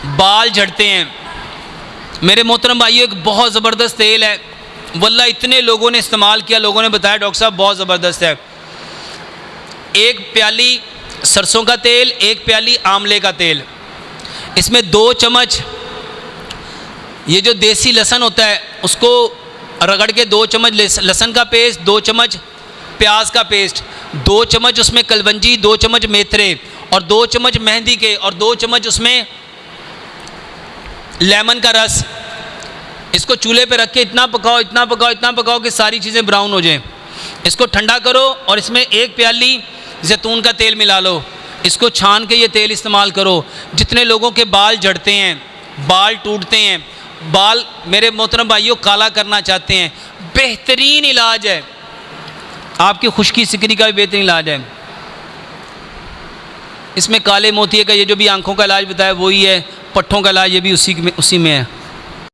बाल झड़ते हैं। मेरे मोहतरम भाइयों, एक बहुत ज़बरदस्त तेल है, वल्लाह इतने लोगों ने इस्तेमाल किया, लोगों ने बताया डॉक्टर साहब बहुत ज़बरदस्त है। एक प्याली सरसों का तेल, एक प्याली आंवले का तेल, इसमें 2 चम्मच ये जो देसी लहसुन होता है उसको रगड़ के 2 चम्मच लहसुन का पेस्ट, 2 चम्मच प्याज का पेस्ट, 2 चम्मच उसमें कलवंजी, 2 चम्मच मेथरे और 2 चम्मच मेहंदी के और 2 चम्मच उसमें लेमन का रस। इसको चूल्हे पे रख के इतना पकाओ, इतना पकाओ, इतना पकाओ कि सारी चीज़ें ब्राउन हो जाएं। इसको ठंडा करो और इसमें 1 प्याली जैतून का तेल मिला लो। इसको छान के ये तेल इस्तेमाल करो। जितने लोगों के बाल झड़ते हैं, बाल टूटते हैं, बाल मेरे मोहतरम भाइयों काला करना चाहते हैं, बेहतरीन इलाज है। आपकी खुश्की सिकरी का भी बेहतरीन इलाज है। इसमें काले मोतिये का ये जो भी आंखों का इलाज बताया वही है, पट्ठों का इलाज ये भी उसी में है।